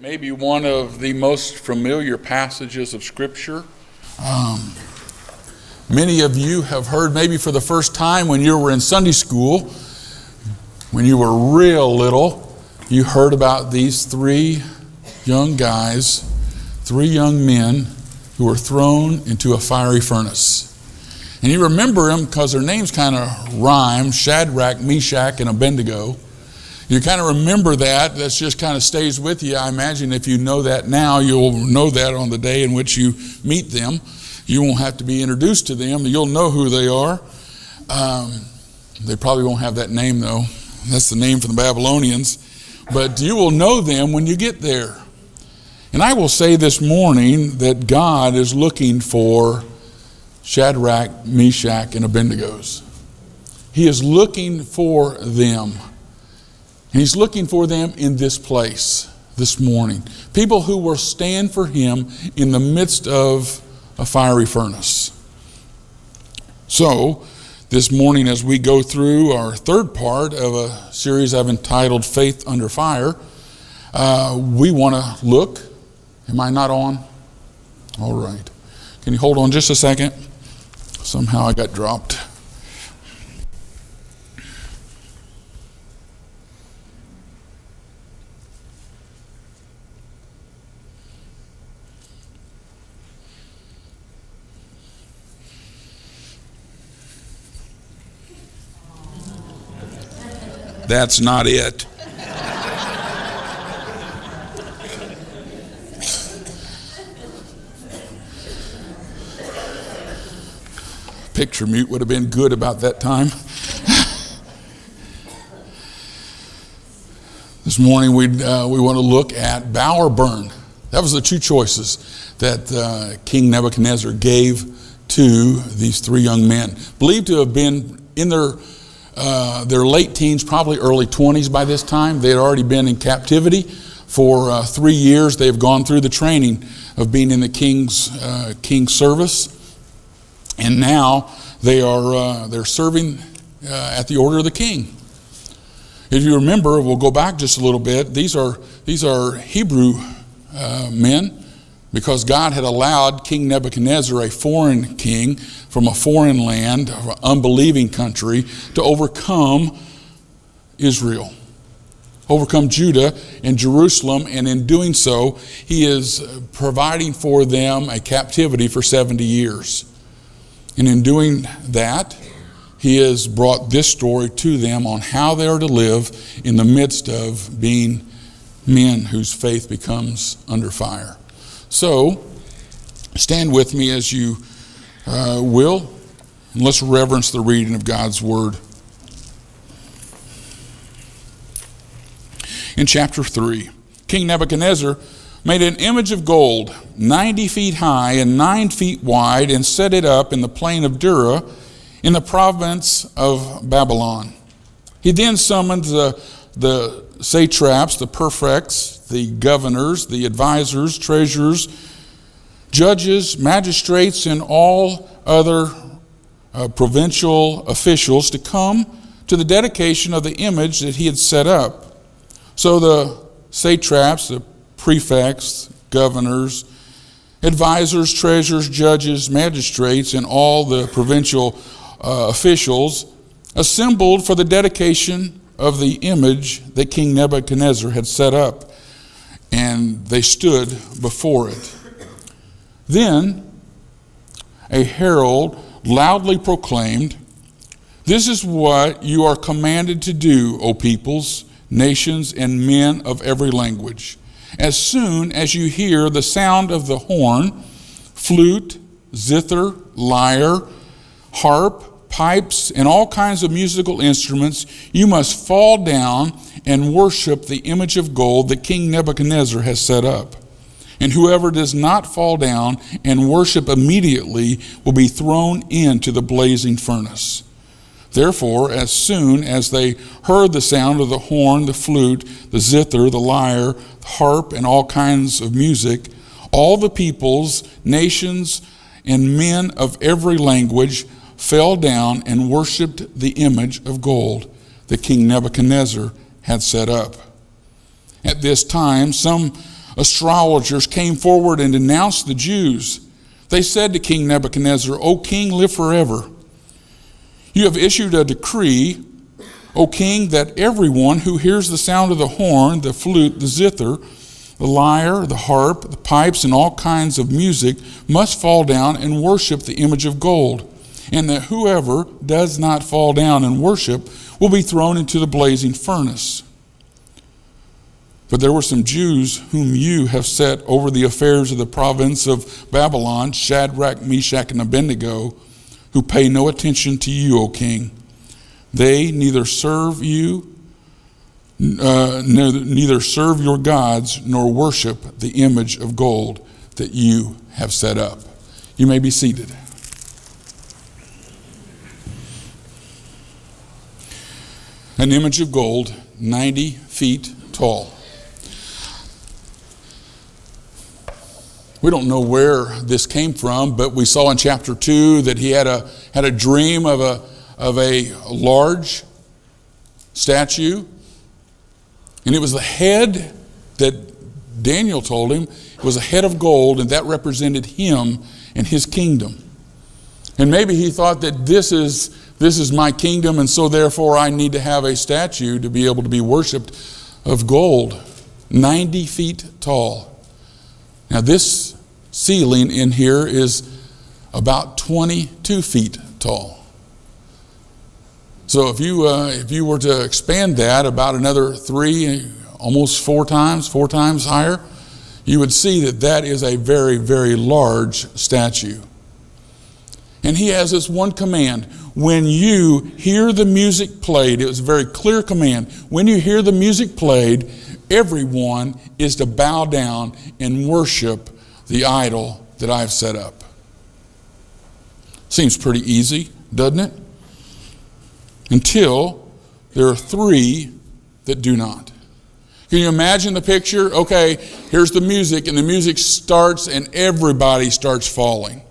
maybe one of the most familiar passages of Scripture. Many of you have heard maybe for the first time when you were in Sunday school, when you were real little, you heard about these three young guys, three young men who were thrown into a fiery furnace. And you remember them because their names kind of rhyme, Shadrach, Meshach, and Abednego. You kind of remember that. That just kind of stays with you. I imagine if you know that now, you'll know that on the day in which you meet them. You won't have to be introduced to them. You'll know who they are. They probably won't have that name, though. That's the name for the Babylonians. But you will know them when you get there. And I will say this morning that God is looking for Shadrach, Meshach, and Abednego's. He is looking for them. And he's looking for them in this place this morning. People who will stand for him in the midst of a fiery furnace. So, this morning as we go through our third part of a series I've entitled Faith Under Fire, we want to look. Am I not on? All right. Can you hold on just a second? Somehow I got dropped. That's not it. Picture mute would have been good about that time. This morning we want to look at bow or burn. That was the two choices that King Nebuchadnezzar gave to these three young men, believed to have been in their late teens, probably early 20s by this time. They had already been in captivity for 3 years. They have gone through the training of being in the king's service. And now they're serving at the order of the king. If you remember, we'll go back just a little bit. These are Hebrew men, because God had allowed King Nebuchadnezzar, a foreign king from a foreign land, an unbelieving country, to overcome Israel, overcome Judah and Jerusalem, and in doing so, he is providing for them a captivity for 70 years. And in doing that, he has brought this story to them on how they are to live in the midst of being men whose faith becomes under fire. So, stand with me as you will, and let's reverence the reading of God's Word. In chapter 3, King Nebuchadnezzar made an image of gold, 90 feet high and 9 feet wide, and set it up in the plain of Dura in the province of Babylon. He then summoned the satraps, the prefects, the governors, the advisors, treasurers, judges, magistrates, and all other provincial officials to come to the dedication of the image that he had set up. So the satraps, the prefects, governors, advisors, treasurers, judges, magistrates, and all the provincial officials assembled for the dedication of the image that King Nebuchadnezzar had set up, and they stood before it. Then a herald loudly proclaimed, "This is what you are commanded to do, O peoples, nations, and men of every language. As soon as you hear the sound of the horn, flute, zither, lyre, harp, pipes, and all kinds of musical instruments, you must fall down and worship the image of gold that King Nebuchadnezzar has set up. And whoever does not fall down and worship immediately will be thrown into the blazing furnace." Therefore, as soon as they heard the sound of the horn, the flute, the zither, the lyre, the harp, and all kinds of music, all the peoples, nations, and men of every language fell down and worshipped the image of gold that King Nebuchadnezzar had set up. At this time, some astrologers came forward and denounced the Jews. They said to King Nebuchadnezzar, "O king, live forever. You have issued a decree, O king, that everyone who hears the sound of the horn, the flute, the zither, the lyre, the harp, the pipes, and all kinds of music must fall down and worship the image of gold, and that whoever does not fall down and worship will be thrown into the blazing furnace. But there were some Jews whom you have set over the affairs of the province of Babylon, Shadrach, Meshach, and Abednego, who pay no attention to you, O king. They neither serve you, neither serve your gods, nor worship the image of gold that you have set up." You may be seated. An image of gold, 90 feet tall. We don't know where this came from, but we saw in chapter 2 that he had a dream of a large statue, and it was the head that Daniel told him was a head of gold, and that represented him and his kingdom. And maybe he thought that this is my kingdom, and so therefore I need to have a statue to be able to be worshipped of gold, 90 feet tall. Now this ceiling in here is about 22 feet tall. So if you were to expand that about another 3, almost 4 times higher, you would see that that is a very, very large statue. And he has this one command. When you hear the music played, it was a very clear command. When you hear the music played, everyone is to bow down and worship the idol that I've set up. Seems pretty easy, doesn't it? Until there are 3 that do not. Can you imagine the picture? Okay, here's the music, and the music starts and everybody starts falling.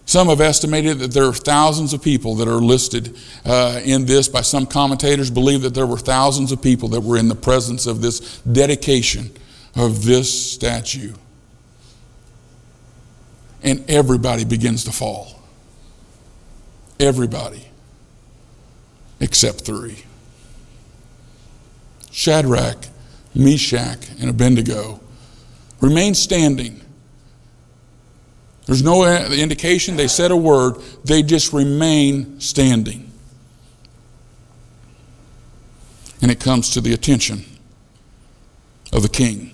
Some have estimated that there are thousands of people that are listed in this. By some commentators believe that there were thousands of people that were in the presence of this dedication of this statue. And everybody begins to fall. Everybody. Except 3. Shadrach, Meshach, and Abednego remain standing. There's no indication they said a word. They just remain standing. And it comes to the attention of the king.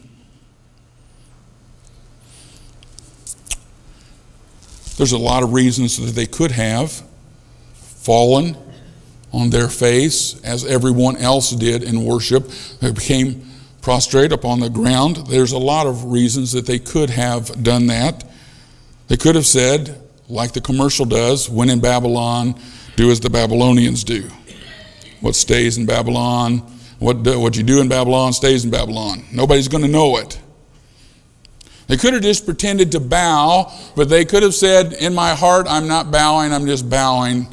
There's a lot of reasons that they could have fallen on their face as everyone else did in worship. They became prostrate upon the ground. There's a lot of reasons that they could have done that. They could have said, like the commercial does, when in Babylon, do as the Babylonians do. What stays in Babylon, what you do in Babylon stays in Babylon. Nobody's going to know it. They could have just pretended to bow, but they could have said, in my heart, I'm not bowing, I'm just bowing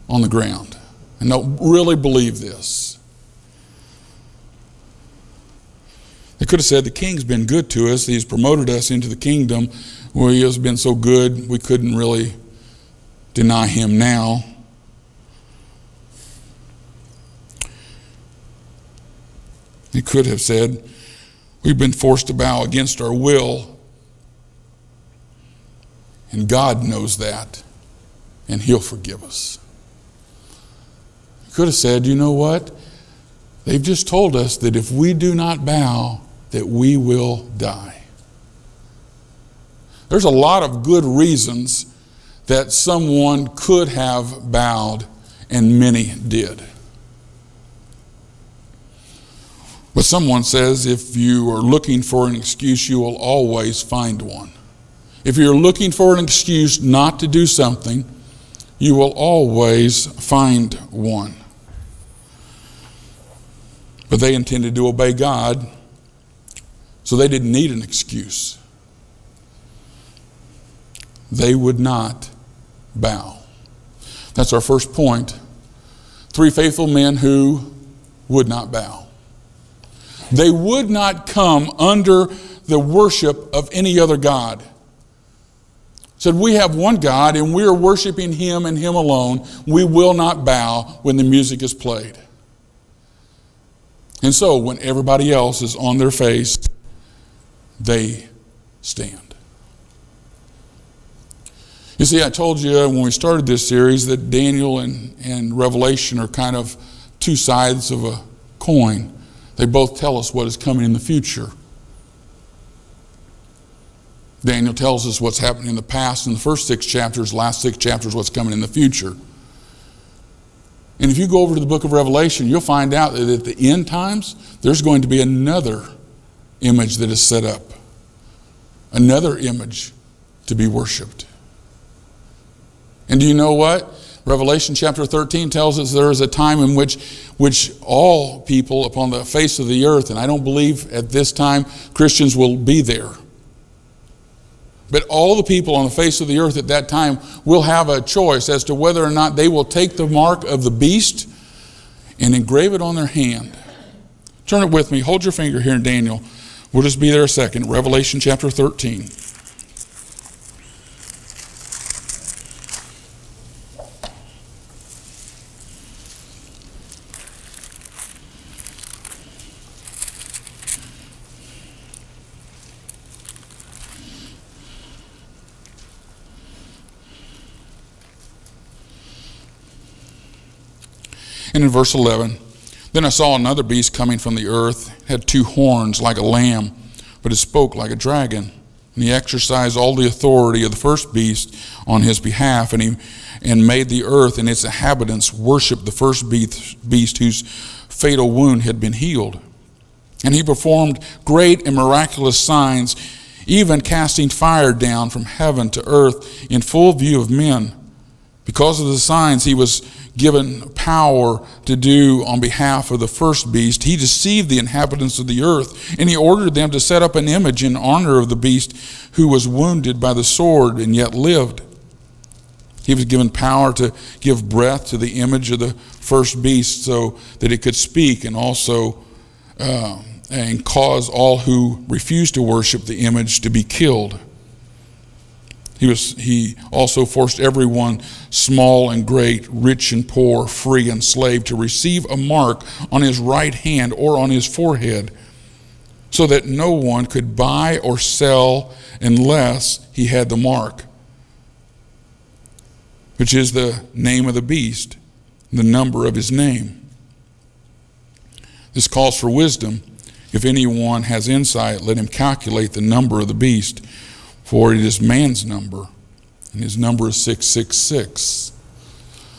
on the ground. And don't really believe this. They could have said, the king's been good to us. He's promoted us into the kingdom. Well, he has been so good, we couldn't really deny him now. He could have said, we've been forced to bow against our will. And God knows that, and he'll forgive us. He could have said, you know what? They've just told us that if we do not bow, that we will die. There's a lot of good reasons that someone could have bowed, and many did. But someone says if you are looking for an excuse, you will always find one. If you're looking for an excuse not to do something, you will always find one. But they intended to obey God, so they didn't need an excuse. They would not bow. That's our first point. 3 faithful men who would not bow. They would not come under the worship of any other god. Said, we have one God and we are worshiping him and him alone. We will not bow when the music is played. And so when everybody else is on their face, they stand. You see, I told you when we started this series that Daniel and Revelation are kind of two sides of a coin. They both tell us what is coming in the future. Daniel tells us what's happening in the past in the first 6 chapters, last 6 chapters, what's coming in the future. And if you go over to the book of Revelation, you'll find out that at the end times, there's going to be another image that is set up. Another image to be worshiped. And do you know what? Revelation chapter 13 tells us there is a time in which all people upon the face of the earth, and I don't believe at this time Christians will be there, but all the people on the face of the earth at that time will have a choice as to whether or not they will take the mark of the beast and engrave it on their hand. Turn it with me. Hold your finger here in Daniel. We'll just be there a second. Revelation chapter 13. And in verse 11, then I saw another beast coming from the earth, had 2 horns like a lamb, but it spoke like a dragon. And he exercised all the authority of the first beast on his behalf, and made the earth and its inhabitants worship the first beast whose fatal wound had been healed. And he performed great and miraculous signs, even casting fire down from heaven to earth in full view of men. Because of the signs he was given power to do on behalf of the first beast, he deceived the inhabitants of the earth, and he ordered them to set up an image in honor of the beast who was wounded by the sword and yet lived. He was given power to give breath to the image of the first beast so that it could speak, and also and cause all who refused to worship the image to be killed. He also forced everyone, small and great, rich and poor, free and slave, to receive a mark on his right hand or on his forehead, so that no one could buy or sell unless he had the mark, which is the name of the beast, the number of his name. This calls for wisdom. If anyone has insight, let him calculate the number of the beast, for it is man's number, and his number is 666.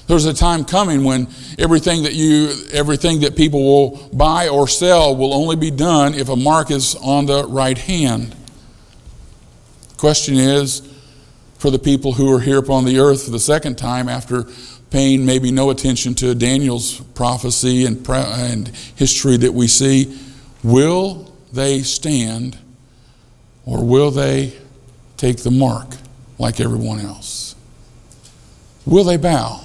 There's a time coming when everything that people will buy or sell will only be done if a mark is on the right hand. The question is, for the people who are here upon the earth for the second time, after paying maybe no attention to Daniel's prophecy and history that we see, will they stand, or will they take the mark like everyone else? Will they bow?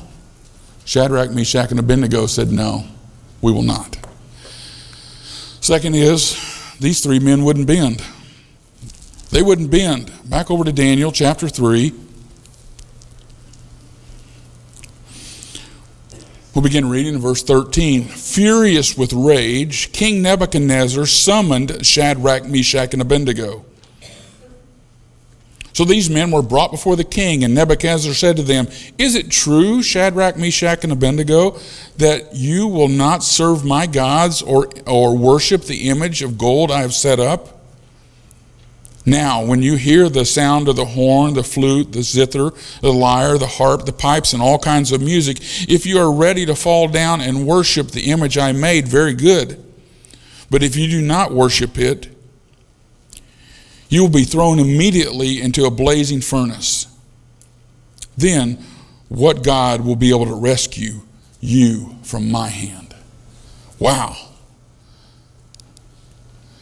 Shadrach, Meshach, and Abednego said, no, we will not. Second is, these 3 men wouldn't bend. They wouldn't bend. Back over to Daniel chapter 3. We'll begin reading in verse 13. Furious with rage, King Nebuchadnezzar summoned Shadrach, Meshach, and Abednego. So these men were brought before the king, and Nebuchadnezzar said to them, is it true, Shadrach, Meshach, and Abednego, that you will not serve my gods or worship the image of gold I have set up? Now, when you hear the sound of the horn, the flute, the zither, the lyre, the harp, the pipes, and all kinds of music, if you are ready to fall down and worship the image I made, very good. But if you do not worship it, you will be thrown immediately into a blazing furnace. Then what God will be able to rescue you from my hand? Wow.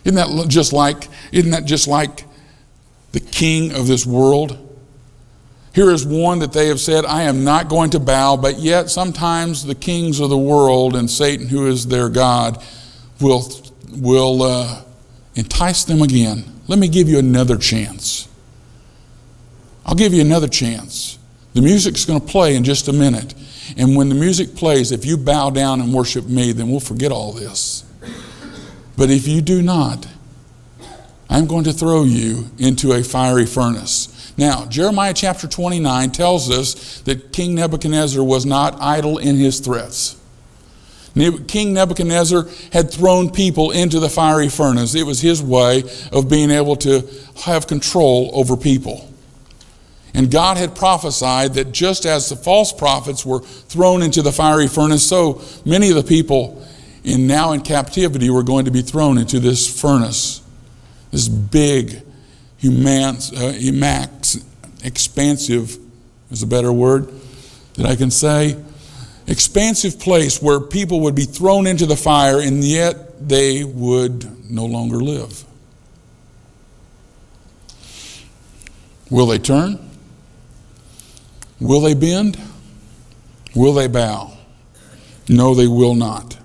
Isn't that just like the king of this world? Here is one that they have said, I am not going to bow, but yet sometimes the kings of the world and Satan, who is their God, will will entice them again. Let me give you another chance. I'll give you another chance. The music's going to play in just a minute. And when the music plays, if you bow down and worship me, then we'll forget all this. But if you do not, I'm going to throw you into a fiery furnace. Now, Jeremiah chapter 29 tells us that King Nebuchadnezzar was not idle in his threats. King Nebuchadnezzar had thrown people into the fiery furnace. It was his way of being able to have control over people. And God had prophesied that just as the false prophets were thrown into the fiery furnace, so many of the people now in captivity were going to be thrown into this furnace. This big, expansive is a better word that I can say, expansive place where people would be thrown into the fire and yet they would no longer live. Will they turn? Will they bend? Will they bow? No, they will not.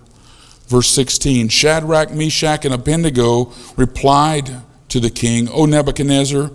Verse 16, Shadrach, Meshach, and Abednego replied to the king, O Nebuchadnezzar,